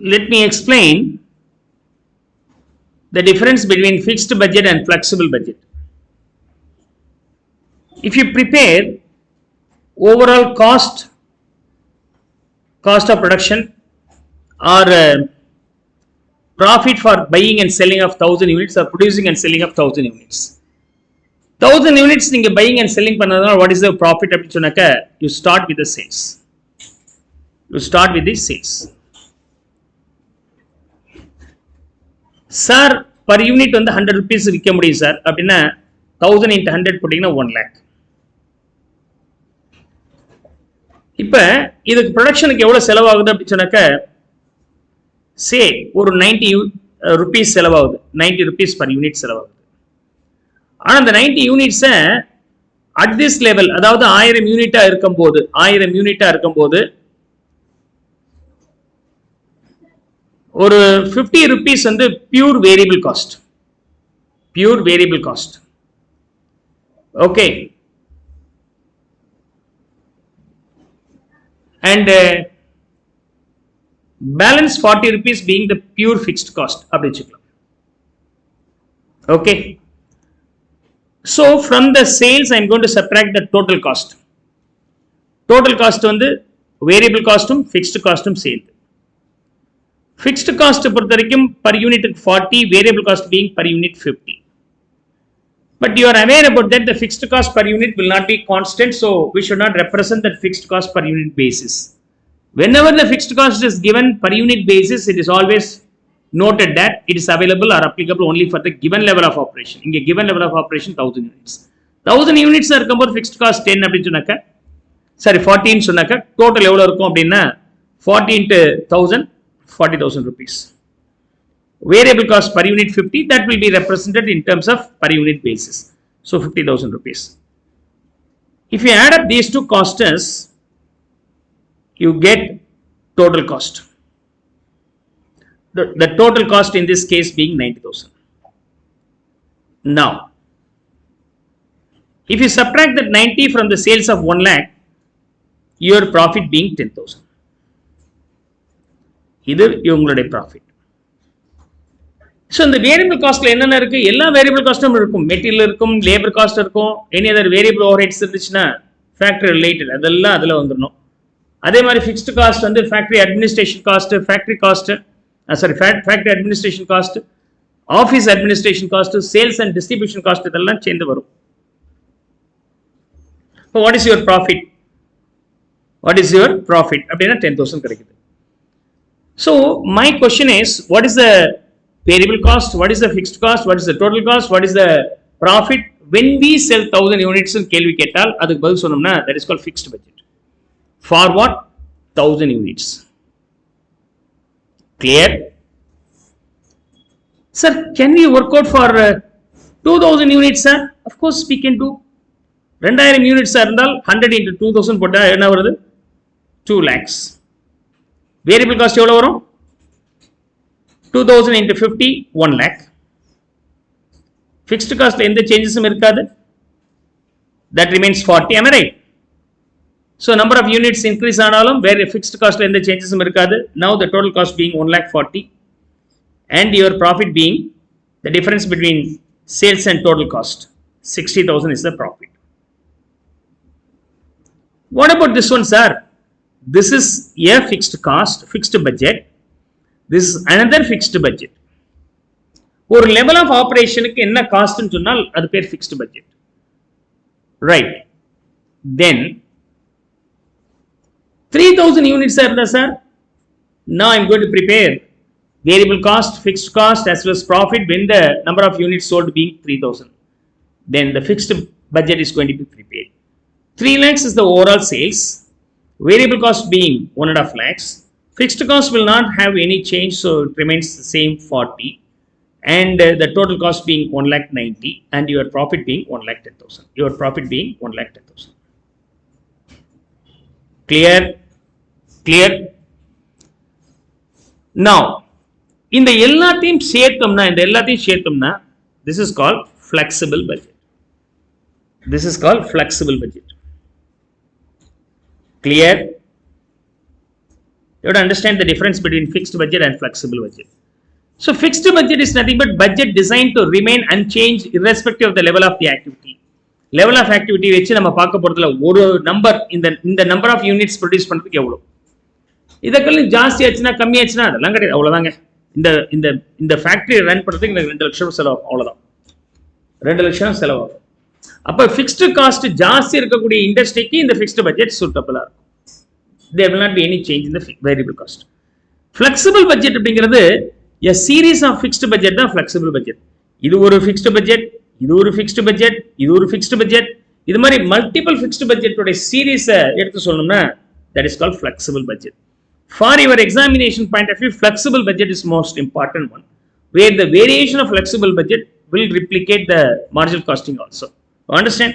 let me explain the difference between fixed budget and flexible budget. If you prepare overall cost of production or profit for buying and selling of 1000 units or producing and selling of 1000 units. 1000 units you buying and selling panadana, what is the profit? You start with the sales. You start with the sales. Sir, per unit on the 100 rupees விக்க முடியும் sir அப்படினா 1000 into 100 போட்டீங்கன்னா 1 lakh. இப்போ இதுக்கு ப்ரொடக்ஷனுக்கு எவ்வளவு செலவாகுது அப்படி சொன்னாக்க சே ஒரு 90 rupees செலவாகுது, 90 rupees per unit செலவாகுது. ஆனா அந்த 90 units at this level, அதாவது 1000 யூனிட்டா இருக்கும்போது ஒரு 50 rupees வந்து pure variable cost. Okay. And balance 40 rupees being the pure fixed cost. Okay. So from the sales I am going to subtract the total cost. Total cost on the variable cost fixed cost sale. Fixed cost per unit 40, variable cost being per unit 50. But you are aware about that the fixed cost per unit will not be constant, so we should not represent that fixed cost per unit basis. Whenever the fixed cost is given per unit basis, it is always noted that it is available or applicable only for the given level of operation. In a given level of operation, 1000 units. 1000 units are fixed cost 10 sorry 14 சொன்னாக்க total எவ்வளவு இருக்கும் அப்படின்னா 40 into 1000 40,000 rupees. Variable cost per unit 50, that will be represented in terms of per unit basis. So 50,000 rupees. If you add up these two costs, you get total cost. The total cost in this case being 90,000. Now, if you subtract that 90 from the sales of 1 lakh, your profit being 10,000. இது இவங்களுடைய profit. So இந்த variable costல என்னென்ன இருக்கு? எல்லா variable costum இருக்கும். Material இருக்கும், labour cost இருக்கும், any other variable overheads இருந்துச்சுன்னா factory related அதெல்லாம் அதுல வந்துடணும். அதே மாதிரி fixed cost வந்து factory administration cost, factory administration cost, office administration cost, sales and distribution cost இதெல்லாம் சேர்ந்து வரும். So what is your profit? அப்படின்னா 10,000 கிடைக்குது. So my question is, what is the variable cost, what is the fixed cost, what is the total cost, what is the profit when we sell 1000 units in கேள்வி கேட்டால் அதுக்கு பதில் சொன்னோம்னா that is called fixed budget. For what? 1000 units. Clear? Sir, can we work out for 2000 units sir? Of course we can do. 2000 units இருந்தால் 100 into 2000 போட்டா என்ன வருது? 2 lakhs. Variable cost எவ்வளவு வரும்? 2000 into 50, 1 lakh. Fixed cost எந்த changesum இருக்காது. That remains 40, am I right? So number of units increase ஆனாலும் where fixed cost எந்த changesum இருக்காது. Now the total cost being 1,40,000 and your profit being the difference between sales and total cost. 60,000 is the profit. What about this one, sir? This is a fixed cost, fixed budget. This is another fixed budget. ஒரு level of operationக்கு என்ன காஸ்ட்னு சொன்னால் அது பேர் fixed budget. Right. Then 3000 units இருந்தா sir, now I am going to prepare variable cost, fixed cost as well as profit when the number of units sold being 3000. Then the fixed budget is going to be prepared. 3 lakhs is the overall sales. Variable cost being 1.5 lakhs. Fixed cost will not have any change, so it remains the same 40, and the total cost being 1,90,000 and your profit being 1,10,000. Your profit being 1,10,000. Clear? Now, இந்த எல்லாத்தையும் சேர்த்தோம்னா this is called flexible budget. Clear? You have to understand the difference between fixed budget and flexible budget. So fixed budget is nothing but budget designed to remain unchanged irrespective of the level of the activity. Level of activity வச்சு நம்ம பார்க்க போறதுல ஒரு number இந்த number of units produce பண்றதுக்கு எவ்வளவு, இதற்குள்ள ஜாஸ்தி ஆச்சுன்னா கம்மி ஆச்சுன்னா அதெல்லாம் கிடையாது, அவ்வளவுதாங்க. இந்த இந்த இந்த ஃபேக்டரி ரன் பண்றதுக்கு எனக்கு 2 லட்சம் செலவு, அவ்வளவுதான், 2 லட்சம் செலவாகும். அப்ப ஃபிக்ஸ்டு காஸ்ட் ஜாஸ்தி இருக்கக்கூடிய இண்டஸ்ட்ரிக்கு இந்த ஃபிக்ஸ்டு பட்ஜெட் சூட்டபிளா இருக்கும். There will not be any change in the variable cost. Flexible budget அப்படிங்கிறது a series of fixed budget தான் flexible budget. இது ஒரு fixed budget, இது ஒரு fixed budget, இது ஒரு fixed budget, இது மாதிரி multiple fixed budget உடைய series எடுத்து சொல்லணும்னா that is called flexible budget. For your examination point of view, flexible budget is most important one, where the variation of flexible budget will replicate the marginal costing also. You understand?